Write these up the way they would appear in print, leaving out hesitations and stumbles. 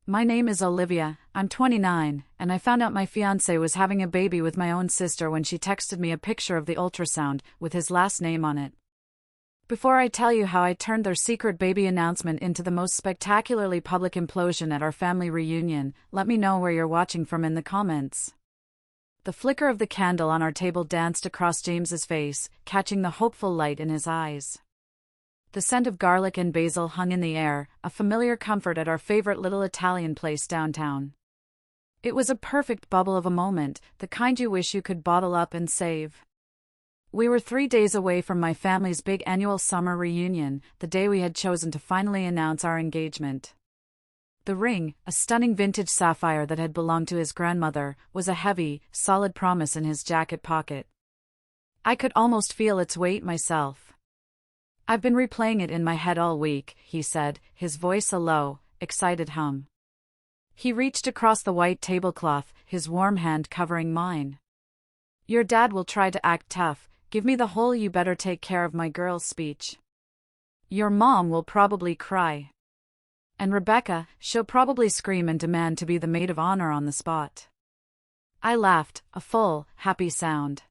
My name is Olivia, I'm 29, and I found out my fiancé was having a baby with my own sister when she texted me a picture of the ultrasound with his last name on it. Before I tell you how I turned their secret baby announcement into the most spectacularly public implosion at our family reunion, let me know where you're watching from in the comments. The flicker of the candle on our table danced across James's face, catching the hopeful light in his eyes. The scent of garlic and basil hung in the air, a familiar comfort at our favorite little Italian place downtown. It was a perfect bubble of a moment, the kind you wish you could bottle up and save. We were 3 days away from my family's big annual summer reunion, the day we had chosen to finally announce our engagement. The ring, a stunning vintage sapphire that had belonged to his grandmother, was a heavy, solid promise in his jacket pocket. I could almost feel its weight myself. "I've been replaying it in my head all week," he said, his voice a low, excited hum. He reached across the white tablecloth, his warm hand covering mine. "Your dad will try to act tough, give me the whole 'you better take care of my girl' speech. Your mom will probably cry. And Rebecca, she'll probably scream and demand to be the maid of honor on the spot." I laughed, a full, happy sound.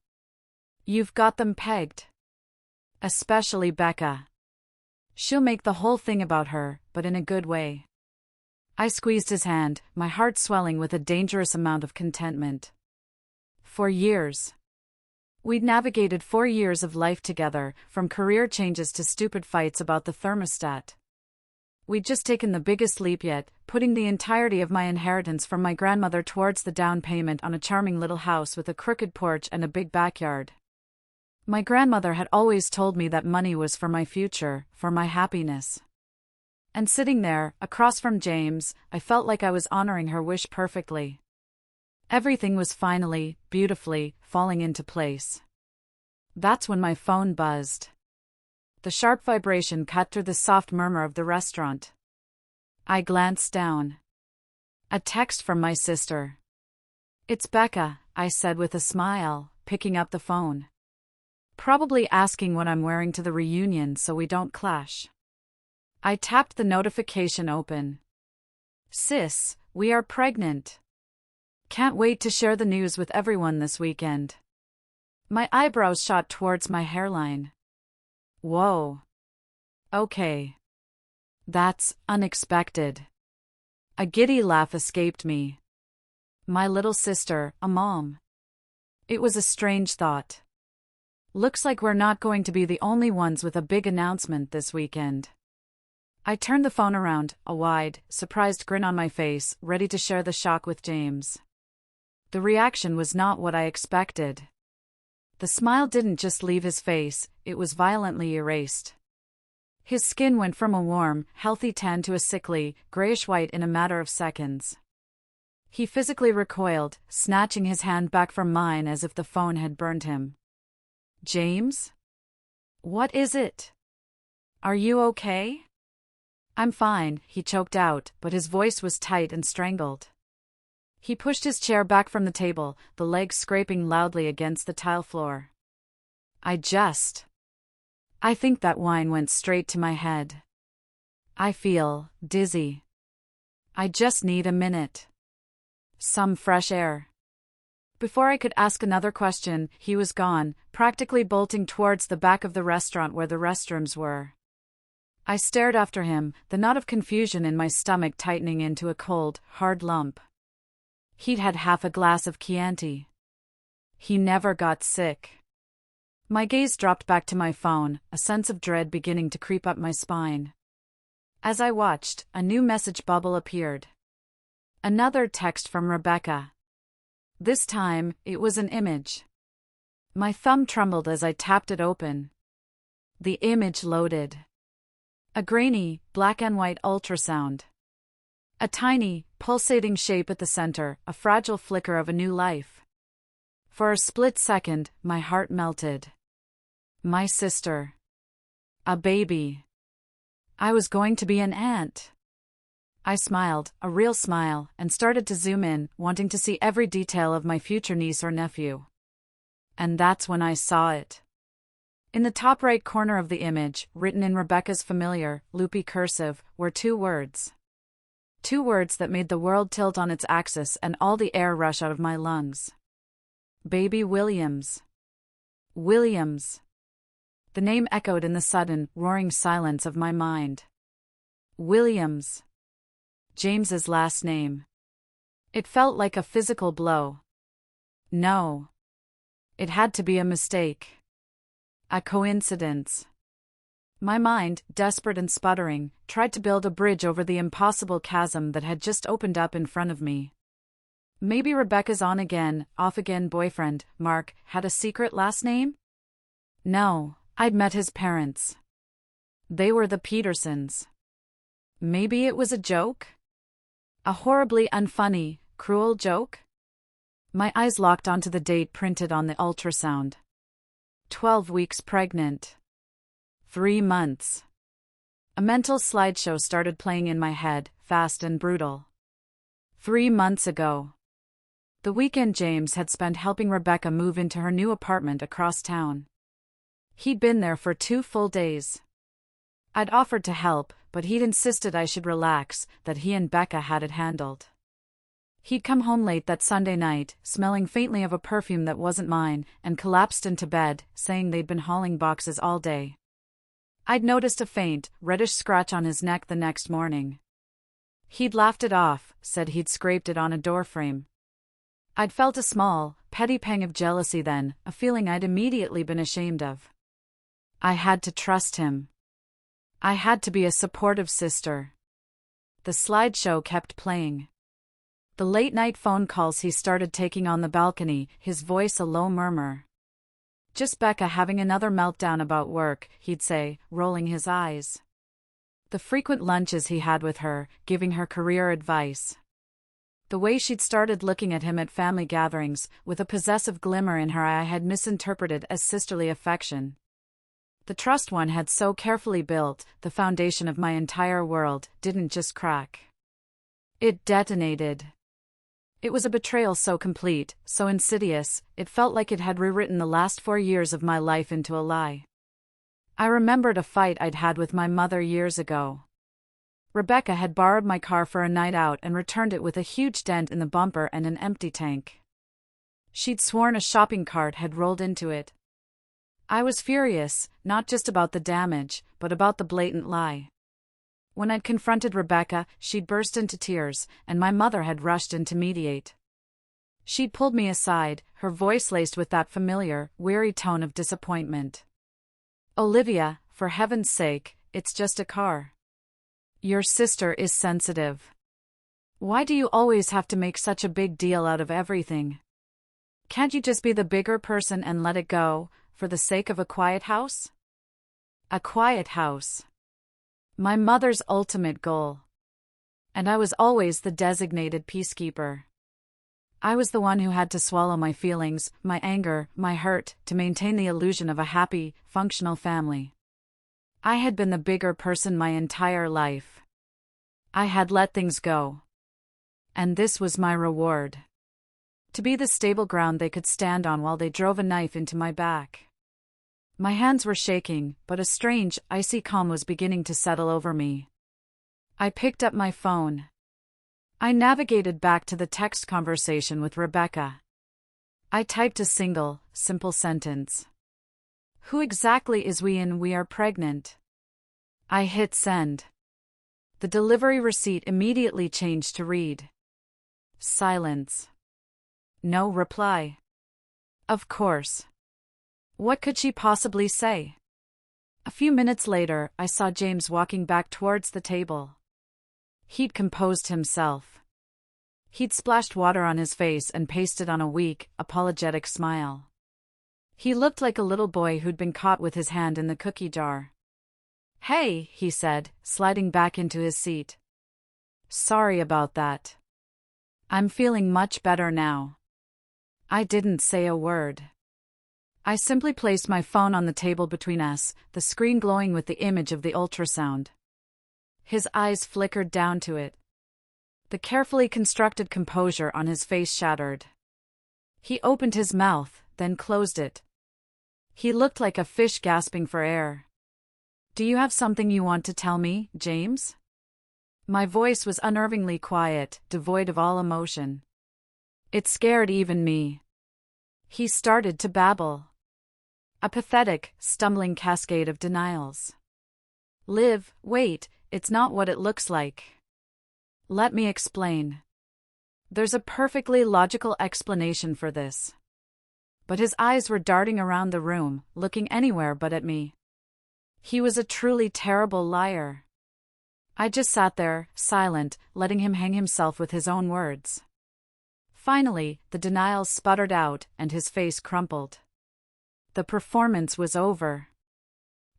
"You've got them pegged. Especially Becca. She'll make the whole thing about her, but in a good way." I squeezed his hand, my heart swelling with a dangerous amount of contentment. For years. We'd navigated 4 years of life together, from career changes to stupid fights about the thermostat. We'd just taken the biggest leap yet, putting the entirety of my inheritance from my grandmother towards the down payment on a charming little house with a crooked porch and a big backyard. My grandmother had always told me that money was for my future, for my happiness. And sitting there, across from James, I felt like I was honoring her wish perfectly. Everything was finally, beautifully, falling into place. That's when my phone buzzed. The sharp vibration cut through the soft murmur of the restaurant. I glanced down. A text from my sister. "It's Becca," I said with a smile, picking up the phone. Probably asking what I'm wearing to the reunion so we don't clash. I tapped the notification open. "Sis, we are pregnant. Can't wait to share the news with everyone this weekend." My eyebrows shot towards my hairline. Whoa. Okay. That's unexpected. A giddy laugh escaped me. My little sister, a mom. It was a strange thought. Looks like we're not going to be the only ones with a big announcement this weekend. I turned the phone around, a wide, surprised grin on my face, ready to share the shock with James. The reaction was not what I expected. The smile didn't just leave his face, it was violently erased. His skin went from a warm, healthy tan to a sickly, grayish-white in a matter of seconds. He physically recoiled, snatching his hand back from mine as if the phone had burned him. "James? What is it? Are you okay?" "I'm fine," he choked out, but his voice was tight and strangled. He pushed his chair back from the table, the legs scraping loudly against the tile floor. I think that wine went straight to my head. I feel dizzy. I just need a minute. Some fresh air." Before I could ask another question, he was gone, practically bolting towards the back of the restaurant where the restrooms were. I stared after him, the knot of confusion in my stomach tightening into a cold, hard lump. He'd had half a glass of Chianti. He never got sick. My gaze dropped back to my phone, a sense of dread beginning to creep up my spine. As I watched, a new message bubble appeared. Another text from Rebecca. This time, it was an image. My thumb trembled as I tapped it open. The image loaded. A grainy, black and white ultrasound. A tiny, pulsating shape at the center, a fragile flicker of a new life. For a split second, my heart melted. My sister. A baby. I was going to be an aunt. I smiled, a real smile, and started to zoom in, wanting to see every detail of my future niece or nephew. And that's when I saw it. In the top right corner of the image, written in Rebecca's familiar, loopy cursive, were 2 words. 2 words that made the world tilt on its axis and all the air rush out of my lungs. Baby Williams. Williams. The name echoed in the sudden, roaring silence of my mind. Williams. James's last name. It felt like a physical blow. No. It had to be a mistake. A coincidence. My mind, desperate and sputtering, tried to build a bridge over the impossible chasm that had just opened up in front of me. Maybe Rebecca's on-again, off-again boyfriend, Mark, had a secret last name? No, I'd met his parents. They were the Petersons. Maybe it was a joke? A horribly unfunny, cruel joke? My eyes locked onto the date printed on the ultrasound. 12 weeks pregnant. 3 months. A mental slideshow started playing in my head, fast and brutal. 3 months ago. The weekend James had spent helping Rebecca move into her new apartment across town. He'd been there for 2 full days. I'd offered to help, but he'd insisted I should relax, that he and Becca had it handled. He'd come home late that Sunday night, smelling faintly of a perfume that wasn't mine, and collapsed into bed, saying they'd been hauling boxes all day. I'd noticed a faint, reddish scratch on his neck the next morning. He'd laughed it off, said he'd scraped it on a doorframe. I'd felt a small, petty pang of jealousy then, a feeling I'd immediately been ashamed of. I had to trust him. I had to be a supportive sister. The slideshow kept playing. The late-night phone calls he started taking on the balcony, his voice a low murmur. Just Becca having another meltdown about work, he'd say, rolling his eyes. The frequent lunches he had with her, giving her career advice. The way she'd started looking at him at family gatherings, with a possessive glimmer in her eye I had misinterpreted as sisterly affection. The trust one had so carefully built, the foundation of my entire world, didn't just crack. It detonated. It was a betrayal so complete, so insidious, it felt like it had rewritten the last 4 years of my life into a lie. I remembered a fight I'd had with my mother years ago. Rebecca had borrowed my car for a night out and returned it with a huge dent in the bumper and an empty tank. She'd sworn a shopping cart had rolled into it. I was furious, not just about the damage, but about the blatant lie. When I'd confronted Rebecca, she'd burst into tears, and my mother had rushed in to mediate. She'd pulled me aside, her voice laced with that familiar, weary tone of disappointment. "Olivia, for heaven's sake, it's just a car. Your sister is sensitive. Why do you always have to make such a big deal out of everything? Can't you just be the bigger person and let it go, for the sake of a quiet house?" A quiet house. My mother's ultimate goal. And I was always the designated peacekeeper. I was the one who had to swallow my feelings, my anger, my hurt, to maintain the illusion of a happy, functional family. I had been the bigger person my entire life. I had let things go. And this was my reward. To be the stable ground they could stand on while they drove a knife into my back. My hands were shaking, but a strange, icy calm was beginning to settle over me. I picked up my phone. I navigated back to the text conversation with Rebecca. I typed a single, simple sentence. "Who exactly is we in we are pregnant?" I hit send. The delivery receipt immediately changed to read. Silence. No reply. Of course. What could she possibly say? A few minutes later, I saw James walking back towards the table. He'd composed himself. He'd splashed water on his face and pasted on a weak, apologetic smile. He looked like a little boy who'd been caught with his hand in the cookie jar. "Hey," he said, sliding back into his seat. "Sorry about that. I'm feeling much better now." I didn't say a word. I simply placed my phone on the table between us, the screen glowing with the image of the ultrasound. His eyes flickered down to it. The carefully constructed composure on his face shattered. He opened his mouth, then closed it. He looked like a fish gasping for air. "Do you have something you want to tell me, James?" My voice was unnervingly quiet, devoid of all emotion. It scared even me. He started to babble. A pathetic, stumbling cascade of denials. Liv, wait, it's not what it looks like. Let me explain. There's a perfectly logical explanation for this. But his eyes were darting around the room, looking anywhere but at me. He was a truly terrible liar. I just sat there, silent, letting him hang himself with his own words. Finally, the denials sputtered out, and his face crumpled. The performance was over.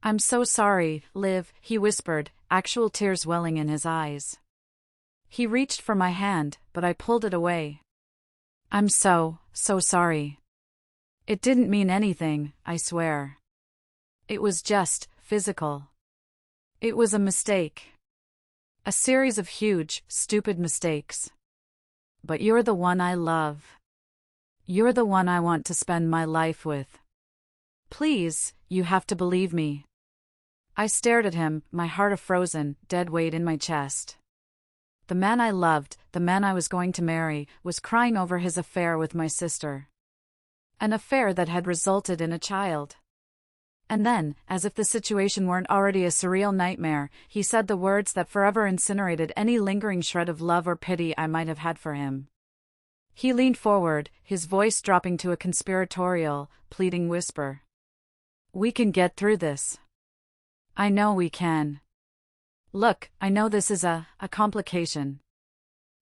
I'm so sorry, Liv, he whispered, actual tears welling in his eyes. He reached for my hand, but I pulled it away. I'm so sorry. It didn't mean anything, I swear. It was just physical. It was a mistake. A series of huge, stupid mistakes. But you're the one I love. You're the one I want to spend my life with. Please, you have to believe me. I stared at him, my heart a frozen, dead weight in my chest. The man I loved, the man I was going to marry, was crying over his affair with my sister. An affair that had resulted in a child. And then, as if the situation weren't already a surreal nightmare, he said the words that forever incinerated any lingering shred of love or pity I might have had for him. He leaned forward, his voice dropping to a conspiratorial, pleading whisper. We can get through this. I know we can. Look, I know this is a complication.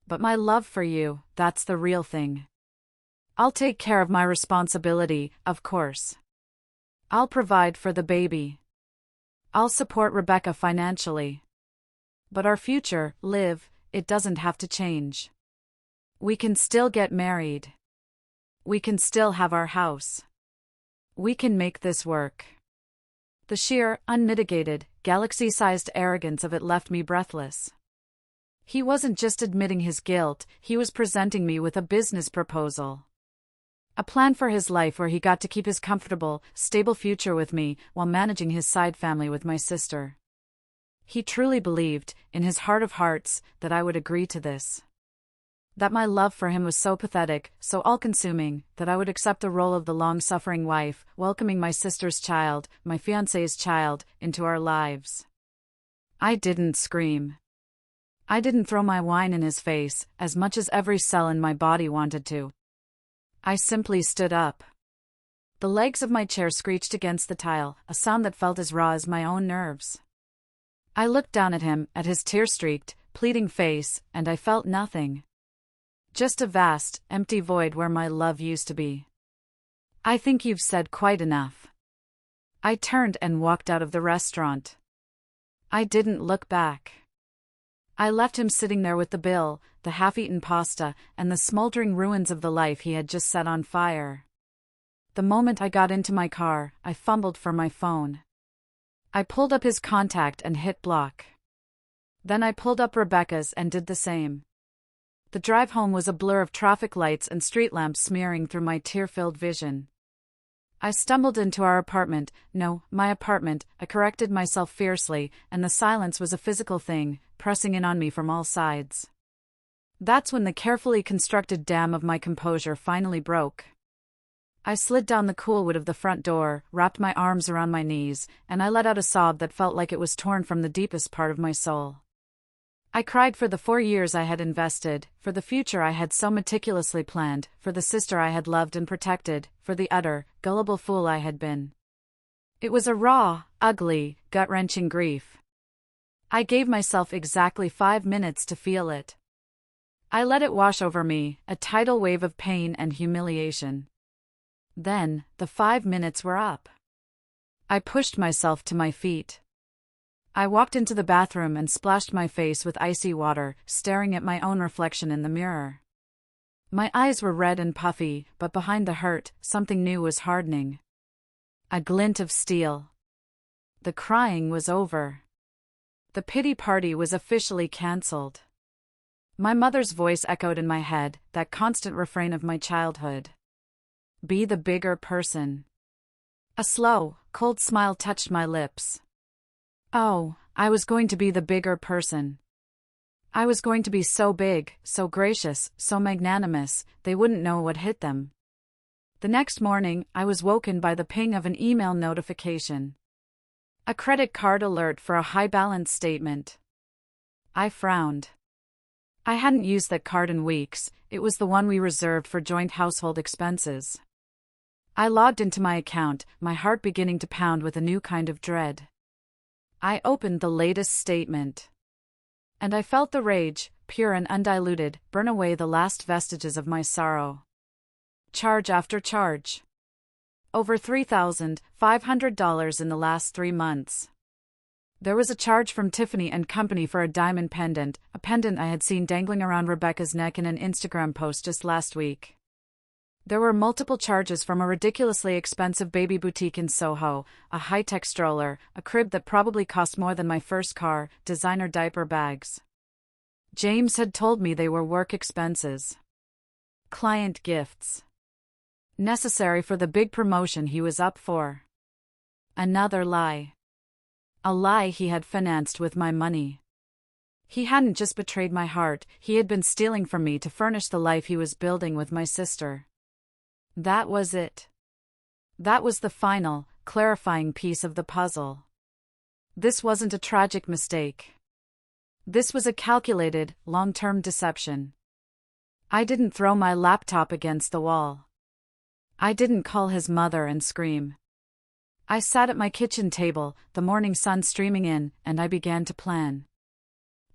But my love for you, that's the real thing. I'll take care of my responsibility, of course. I'll provide for the baby. I'll support Rebecca financially. But our future, Liv, it doesn't have to change. We can still get married. We can still have our house. We can make this work. The sheer, unmitigated, galaxy-sized arrogance of it left me breathless. He wasn't just admitting his guilt, he was presenting me with a business proposal. A plan for his life where he got to keep his comfortable, stable future with me while managing his side family with my sister. He truly believed, in his heart of hearts, that I would agree to this. That my love for him was so pathetic, so all-consuming, that I would accept the role of the long-suffering wife, welcoming my sister's child, my fiancé's child, into our lives. I didn't scream. I didn't throw my wine in his face, as much as every cell in my body wanted to. I simply stood up. The legs of my chair screeched against the tile, a sound that felt as raw as my own nerves. I looked down at him, at his tear-streaked, pleading face, and I felt nothing. Just a vast, empty void where my love used to be. I think you've said quite enough. I turned and walked out of the restaurant. I didn't look back. I left him sitting there with the bill, the half-eaten pasta, and the smoldering ruins of the life he had just set on fire. The moment I got into my car, I fumbled for my phone. I pulled up his contact and hit block. Then I pulled up Rebecca's and did the same. The drive home was a blur of traffic lights and street lamps smearing through my tear-filled vision. I stumbled into our apartment, no, my apartment, I corrected myself fiercely, and the silence was a physical thing, pressing in on me from all sides. That's when the carefully constructed dam of my composure finally broke. I slid down the cool wood of the front door, wrapped my arms around my knees, and I let out a sob that felt like it was torn from the deepest part of my soul. I cried for the 4 years I had invested, for the future I had so meticulously planned, for the sister I had loved and protected, for the utter, gullible fool I had been. It was a raw, ugly, gut-wrenching grief. I gave myself exactly 5 minutes to feel it. I let it wash over me, a tidal wave of pain and humiliation. Then, the 5 minutes were up. I pushed myself to my feet. I walked into the bathroom and splashed my face with icy water, staring at my own reflection in the mirror. My eyes were red and puffy, but behind the hurt, something new was hardening. A glint of steel. The crying was over. The pity party was officially cancelled. My mother's voice echoed in my head, that constant refrain of my childhood. Be the bigger person. A slow, cold smile touched my lips. Oh, I was going to be the bigger person. I was going to be so big, so gracious, so magnanimous, they wouldn't know what hit them. The next morning, I was woken by the ping of an email notification. A credit card alert for a high balance statement. I frowned. I hadn't used that card in weeks. It was the one we reserved for joint household expenses. I logged into my account, my heart beginning to pound with a new kind of dread. I opened the latest statement. And I felt the rage, pure and undiluted, burn away the last vestiges of my sorrow. Charge after charge. Over $3,500 in the last 3 months. There was a charge from Tiffany & Company for a diamond pendant, a pendant I had seen dangling around Rebecca's neck in an Instagram post just last week. There were multiple charges from a ridiculously expensive baby boutique in Soho, a high-tech stroller, a crib that probably cost more than my first car, designer diaper bags. James had told me they were work expenses. Client gifts. Necessary for the big promotion he was up for. Another lie. A lie he had financed with my money. He hadn't just betrayed my heart, he had been stealing from me to furnish the life he was building with my sister. That was it. That was the final, clarifying piece of the puzzle. This wasn't a tragic mistake. This was a calculated, long-term deception. I didn't throw my laptop against the wall. I didn't call his mother and scream. I sat at my kitchen table, the morning sun streaming in, and I began to plan.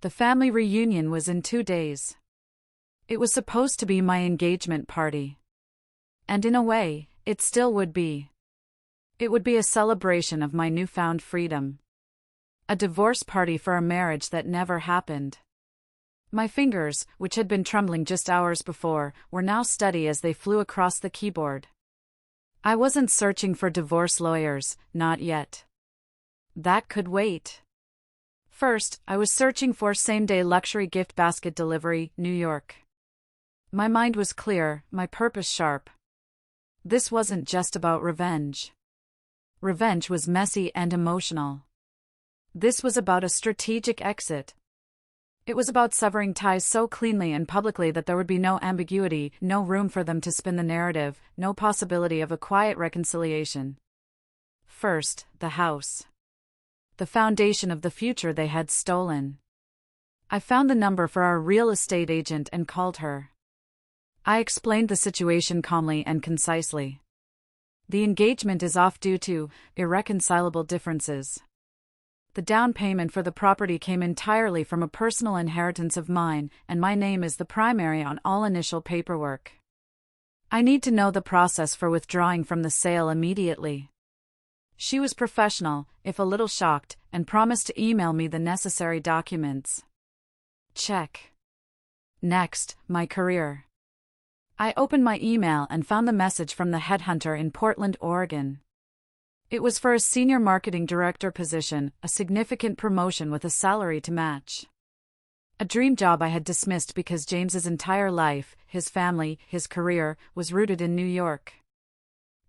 The family reunion was in 2 days. It was supposed to be my engagement party. And in a way, it still would be. It would be a celebration of my newfound freedom. A divorce party for a marriage that never happened. My fingers, which had been trembling just hours before, were now steady as they flew across the keyboard. I wasn't searching for divorce lawyers, not yet. That could wait. First, I was searching for same-day luxury gift basket delivery, New York. My mind was clear, my purpose sharp. This wasn't just about revenge. Revenge was messy and emotional. This was about a strategic exit. It was about severing ties so cleanly and publicly that there would be no ambiguity, no room for them to spin the narrative, no possibility of a quiet reconciliation. First, the house. The foundation of the future they had stolen. I found the number for our real estate agent and called her. I explained the situation calmly and concisely. The engagement is off due to irreconcilable differences. The down payment for the property came entirely from a personal inheritance of mine, and my name is the primary on all initial paperwork. I need to know the process for withdrawing from the sale immediately. She was professional, if a little shocked, and promised to email me the necessary documents. Check. Next, my career. I opened my email and found the message from the headhunter in Portland, Oregon. It was for a senior marketing director position, a significant promotion with a salary to match. A dream job I had dismissed because James's entire life, his family, his career, was rooted in New York.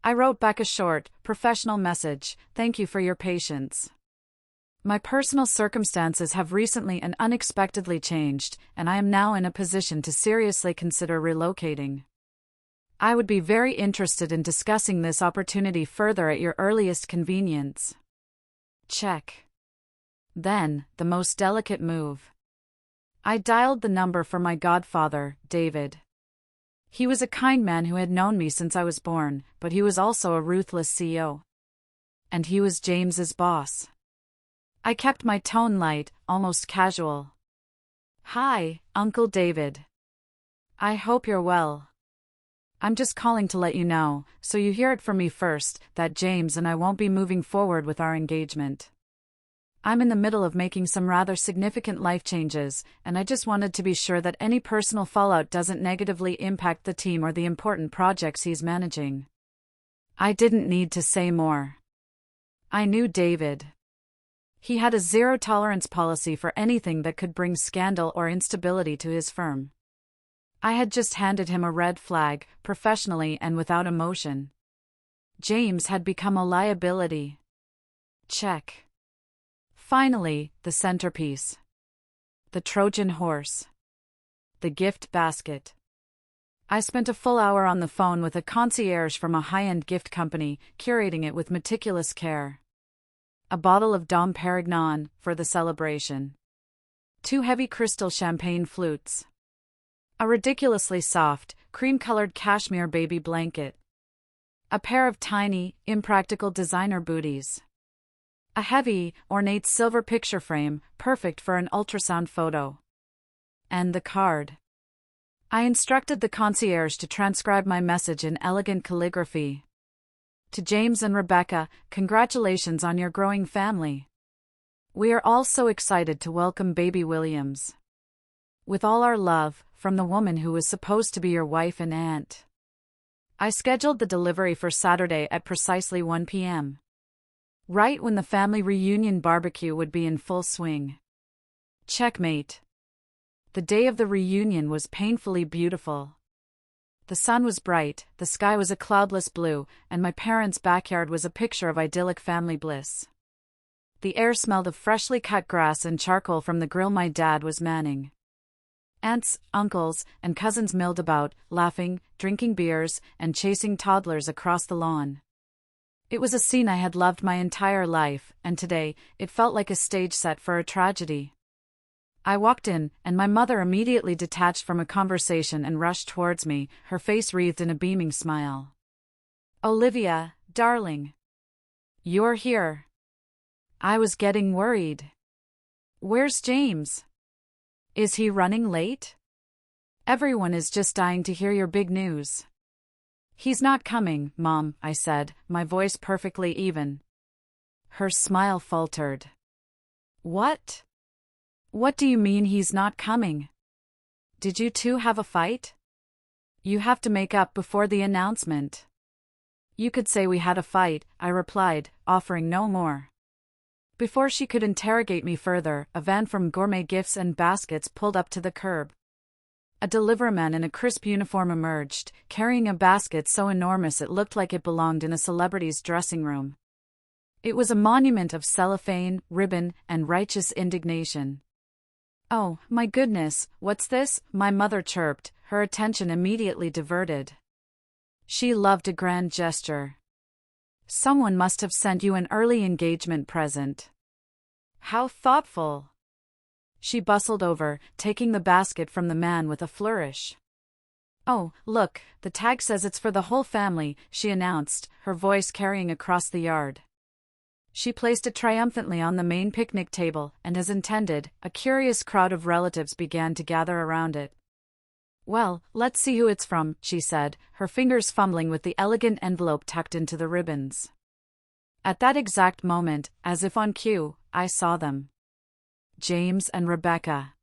I wrote back a short, professional message, "Thank you for your patience. My personal circumstances have recently and unexpectedly changed, and I am now in a position to seriously consider relocating. I would be very interested in discussing this opportunity further at your earliest convenience." Check. Then, the most delicate move. I dialed the number for my godfather, David. He was a kind man who had known me since I was born, but he was also a ruthless CEO. And he was James's boss. I kept my tone light, almost casual. "Hi, Uncle David. I hope you're well. I'm just calling to let you know, so you hear it from me first, that James and I won't be moving forward with our engagement. I'm in the middle of making some rather significant life changes, and I just wanted to be sure that any personal fallout doesn't negatively impact the team or the important projects he's managing." I didn't need to say more. I knew David. He had a zero-tolerance policy for anything that could bring scandal or instability to his firm. I had just handed him a red flag, professionally and without emotion. James had become a liability. Check. Finally, the centerpiece. The Trojan horse. The gift basket. I spent a full hour on the phone with a concierge from a high-end gift company, curating it with meticulous care. A bottle of Dom Perignon for the celebration. 2 heavy crystal champagne flutes. A ridiculously soft, cream-colored cashmere baby blanket. A pair of tiny, impractical designer booties. A heavy, ornate silver picture frame, perfect for an ultrasound photo. And the card. I instructed the concierge to transcribe my message in elegant calligraphy. To James and Rebecca, congratulations on your growing family. We are all so excited to welcome baby Williams. With all our love, from the woman who was supposed to be your wife and aunt. I scheduled the delivery for Saturday at precisely 1 p.m. Right when the family reunion barbecue would be in full swing. Checkmate. The day of the reunion was painfully beautiful. The sun was bright, the sky was a cloudless blue, and my parents' backyard was a picture of idyllic family bliss. The air smelled of freshly cut grass and charcoal from the grill my dad was manning. Aunts, uncles, and cousins milled about, laughing, drinking beers, and chasing toddlers across the lawn. It was a scene I had loved my entire life, and today, it felt like a stage set for a tragedy. I walked in, and my mother immediately detached from a conversation and rushed towards me, her face wreathed in a beaming smile. "Olivia, darling. You're here." I was getting worried. "Where's James? Is he running late? Everyone is just dying to hear your big news." "He's not coming, Mom," I said, my voice perfectly even. Her smile faltered. "What? What do you mean he's not coming? Did you two have a fight? You have to make up before the announcement." "You could say we had a fight," I replied, offering no more. Before she could interrogate me further, a van from Gourmet Gifts and Baskets pulled up to the curb. A deliveryman in a crisp uniform emerged, carrying a basket so enormous it looked like it belonged in a celebrity's dressing room. It was a monument of cellophane, ribbon, and righteous indignation. "Oh, my goodness, what's this?" my mother chirped, her attention immediately diverted. She loved a grand gesture. "Someone must have sent you an early engagement present. How thoughtful." She bustled over, taking the basket from the man with a flourish. "Oh, look, the tag says it's for the whole family," she announced, her voice carrying across the yard. She placed it triumphantly on the main picnic table, and as intended, a curious crowd of relatives began to gather around it. "Well, let's see who it's from," she said, her fingers fumbling with the elegant envelope tucked into the ribbons. At that exact moment, as if on cue, I saw them. James and Rebecca.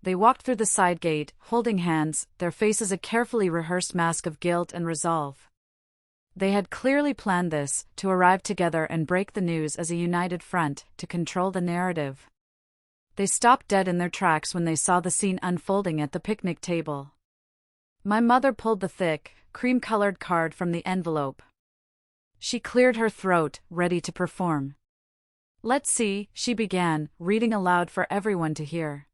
They walked through the side gate, holding hands, their faces a carefully rehearsed mask of guilt and resolve. They had clearly planned this, to arrive together and break the news as a united front, to control the narrative. They stopped dead in their tracks when they saw the scene unfolding at the picnic table. My mother pulled the thick, cream-colored card from the envelope. She cleared her throat, ready to perform. "Let's see," she began, reading aloud for everyone to hear.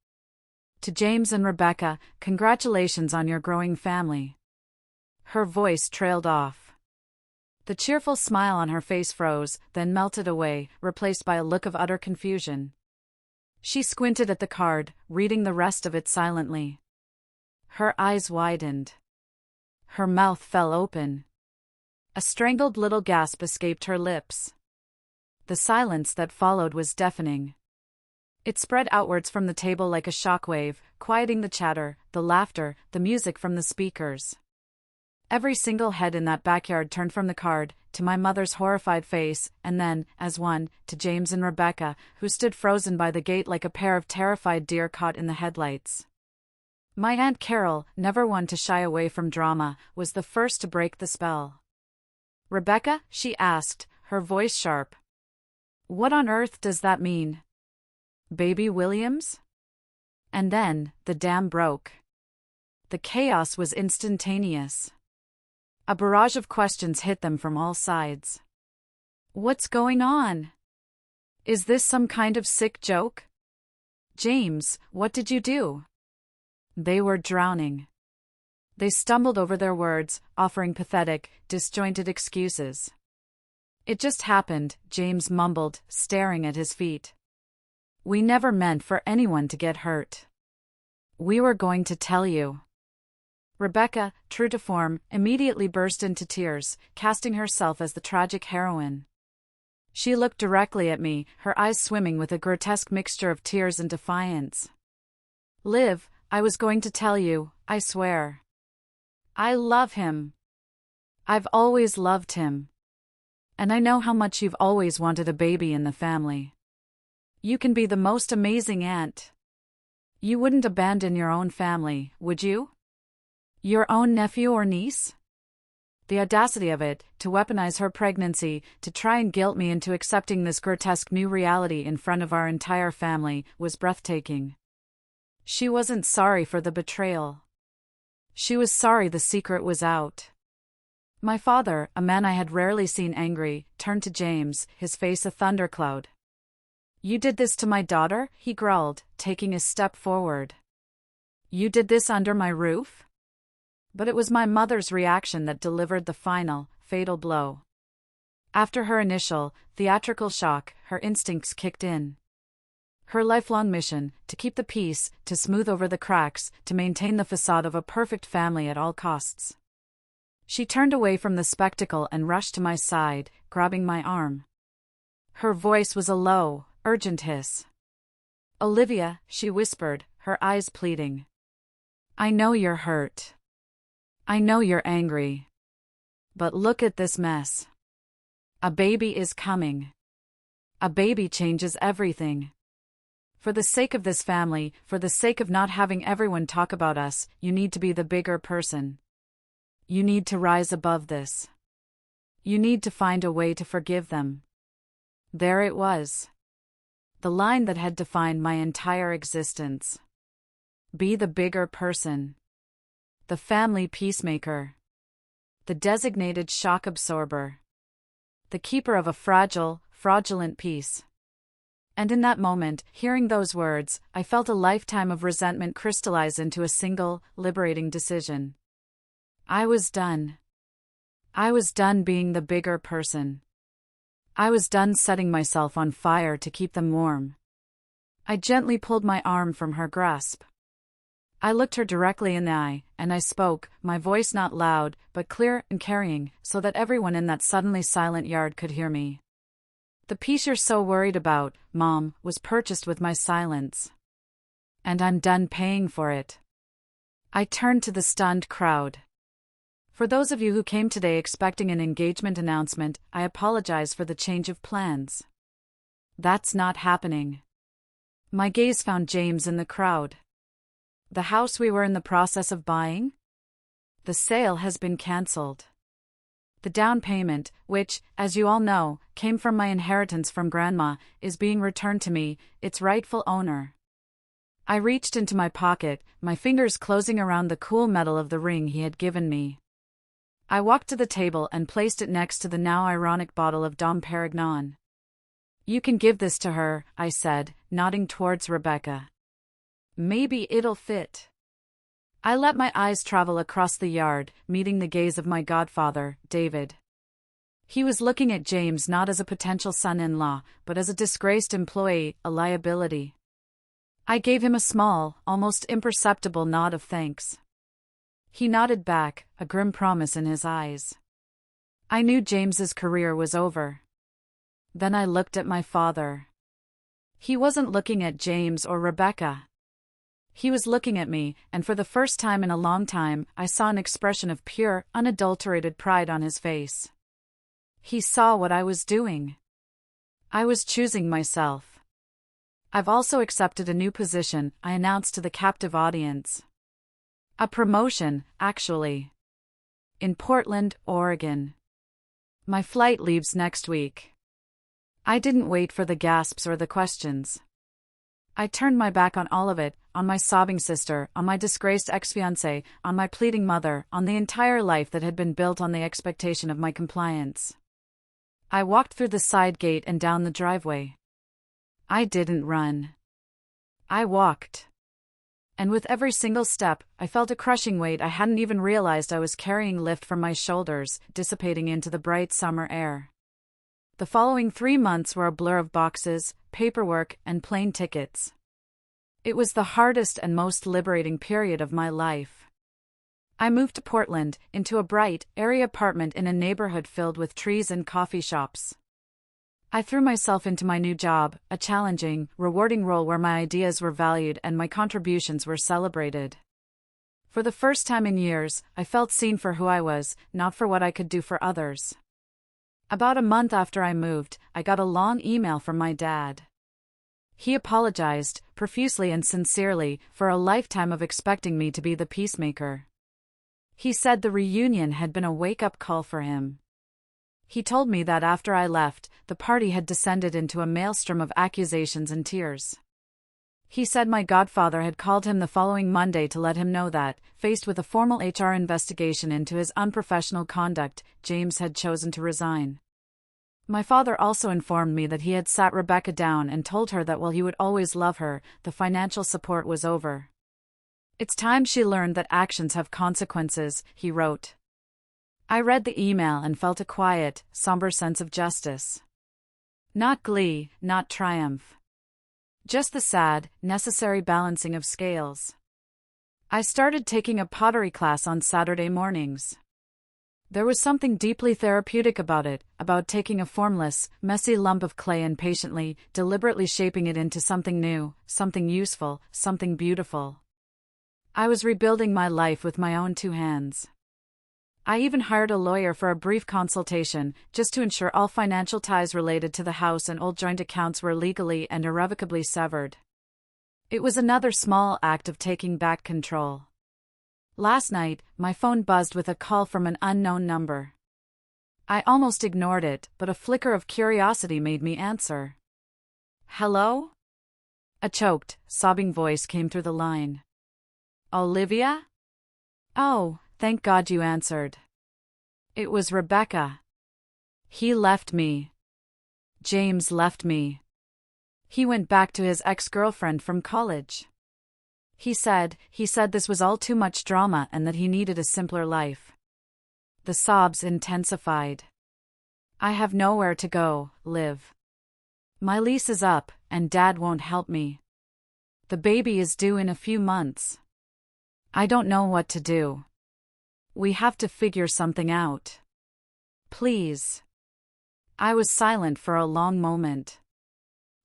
"To James and Rebecca, congratulations on your growing family." Her voice trailed off. The cheerful smile on her face froze, then melted away, replaced by a look of utter confusion. She squinted at the card, reading the rest of it silently. Her eyes widened. Her mouth fell open. A strangled little gasp escaped her lips. The silence that followed was deafening. It spread outwards from the table like a shockwave, quieting the chatter, the laughter, the music from the speakers. Every single head in that backyard turned from the card, to my mother's horrified face, and then, as one, to James and Rebecca, who stood frozen by the gate like a pair of terrified deer caught in the headlights. My Aunt Carol, never one to shy away from drama, was the first to break the spell. "Rebecca?" she asked, her voice sharp. "What on earth does that mean? Baby Williams?" And then, the dam broke. The chaos was instantaneous. A barrage of questions hit them from all sides. "What's going on? Is this some kind of sick joke? "James, what did you do?" They were drowning. They stumbled over their words, offering pathetic, disjointed excuses. "It just happened," James mumbled, staring at his feet. "We never meant for anyone to get hurt. We were going to tell you." Rebecca, true to form, immediately burst into tears, casting herself as the tragic heroine. She looked directly at me, her eyes swimming with a grotesque mixture of tears and defiance. "Liv, I was going to tell you, I swear. I love him. I've always loved him. And I know how much you've always wanted a baby in the family. You can be the most amazing aunt. You wouldn't abandon your own family, would you? Your own nephew or niece?" The audacity of it, to weaponize her pregnancy, to try and guilt me into accepting this grotesque new reality in front of our entire family, was breathtaking. She wasn't sorry for the betrayal. She was sorry the secret was out. My father, a man I had rarely seen angry, turned to James, his face a thundercloud. "You did this to my daughter?" he growled, taking a step forward. "You did this under my roof?" But it was my mother's reaction that delivered the final, fatal blow. After her initial, theatrical shock, her instincts kicked in. Her lifelong mission, to keep the peace, to smooth over the cracks, to maintain the facade of a perfect family at all costs. She turned away from the spectacle and rushed to my side, grabbing my arm. Her voice was a low, urgent hiss. "Olivia," she whispered, her eyes pleading. "I know you're hurt. I know you're angry. But look at this mess. A baby is coming. A baby changes everything. For the sake of this family, for the sake of not having everyone talk about us, you need to be the bigger person. You need to rise above this. You need to find a way to forgive them." There it was. The line that had defined my entire existence. Be the bigger person. The family peacemaker. The designated shock absorber. The keeper of a fragile, fraudulent peace. And in that moment, hearing those words, I felt a lifetime of resentment crystallize into a single, liberating decision. I was done. I was done being the bigger person. I was done setting myself on fire to keep them warm. I gently pulled my arm from her grasp. I looked her directly in the eye, and I spoke, my voice not loud, but clear and carrying, so that everyone in that suddenly silent yard could hear me. "The peace you're so worried about, Mom, was purchased with my silence. And I'm done paying for it." I turned to the stunned crowd. "For those of you who came today expecting an engagement announcement, I apologize for the change of plans. That's not happening." My gaze found James in the crowd. "The house we were in the process of buying? The sale has been cancelled. The down payment, which, as you all know, came from my inheritance from Grandma, is being returned to me, its rightful owner." I reached into my pocket, my fingers closing around the cool metal of the ring he had given me. I walked to the table and placed it next to the now ironic bottle of Dom Perignon. "You can give this to her," I said, nodding towards Rebecca. "Maybe it'll fit." I let my eyes travel across the yard, meeting the gaze of my godfather, David. He was looking at James not as a potential son-in-law, but as a disgraced employee, a liability. I gave him a small, almost imperceptible nod of thanks. He nodded back, a grim promise in his eyes. I knew James's career was over. Then I looked at my father. He wasn't looking at James or Rebecca. He was looking at me, and for the first time in a long time, I saw an expression of pure, unadulterated pride on his face. He saw what I was doing. I was choosing myself. "I've also accepted a new position," I announced to the captive audience. "A promotion, actually. In Portland, Oregon. My flight leaves next week." I didn't wait for the gasps or the questions. I turned my back on all of it, on my sobbing sister, on my disgraced ex-fiancé, on my pleading mother, on the entire life that had been built on the expectation of my compliance. I walked through the side gate and down the driveway. I didn't run. I walked. And with every single step, I felt a crushing weight I hadn't even realized I was carrying lift from my shoulders, dissipating into the bright summer air. The following 3 months were a blur of boxes, paperwork, and plane tickets. It was the hardest and most liberating period of my life. I moved to Portland, into a bright, airy apartment in a neighborhood filled with trees and coffee shops. I threw myself into my new job, a challenging, rewarding role where my ideas were valued and my contributions were celebrated. For the first time in years, I felt seen for who I was, not for what I could do for others. About a month after I moved, I got a long email from my dad. He apologized, profusely and sincerely, for a lifetime of expecting me to be the peacemaker. He said the reunion had been a wake-up call for him. He told me that after I left, the party had descended into a maelstrom of accusations and tears. He said my godfather had called him the following Monday to let him know that, faced with a formal HR investigation into his unprofessional conduct, James had chosen to resign. My father also informed me that he had sat Rebecca down and told her that while he would always love her, the financial support was over. "It's time she learned that actions have consequences," he wrote. I read the email and felt a quiet, somber sense of justice. Not glee, not triumph. Just the sad, necessary balancing of scales. I started taking a pottery class on Saturday mornings. There was something deeply therapeutic about it, about taking a formless, messy lump of clay and patiently, deliberately shaping it into something new, something useful, something beautiful. I was rebuilding my life with my own 2 hands. I even hired a lawyer for a brief consultation, just to ensure all financial ties related to the house and old joint accounts were legally and irrevocably severed. It was another small act of taking back control. Last night, my phone buzzed with a call from an unknown number. I almost ignored it, but a flicker of curiosity made me answer. "Hello?" A choked, sobbing voice came through the line. "Olivia? Oh, thank God you answered." It was Rebecca. He left me. James left me. He went back to his ex-girlfriend from college. He said this was all too much drama and that he needed a simpler life. The sobs intensified. "I have nowhere to go, Liv. My lease is up, and Dad won't help me. The baby is due in a few months. I don't know what to do. We have to figure something out. Please." I was silent for a long moment.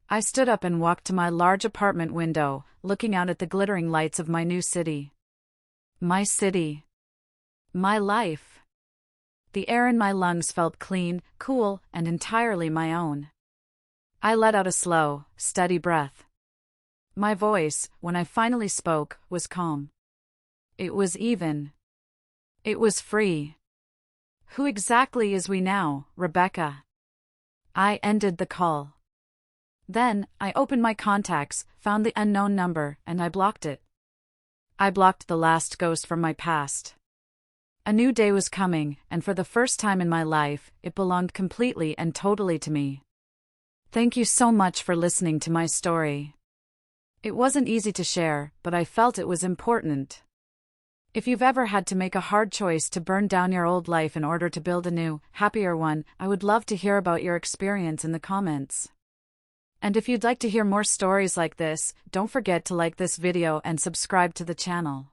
I stood up and walked to my large apartment window, looking out at the glittering lights of my new city. My city. My life. The air in my lungs felt clean, cool, and entirely my own. I let out a slow, steady breath. My voice, when I finally spoke, was calm. It was even. It was free. "Who exactly is we now, Rebecca?" I ended the call. Then, I opened my contacts, found the unknown number, and I blocked it. I blocked the last ghost from my past. A new day was coming, and for the first time in my life, it belonged completely and totally to me. Thank you so much for listening to my story. It wasn't easy to share, but I felt it was important. If you've ever had to make a hard choice to burn down your old life in order to build a new, happier one, I would love to hear about your experience in the comments. And if you'd like to hear more stories like this, don't forget to like this video and subscribe to the channel.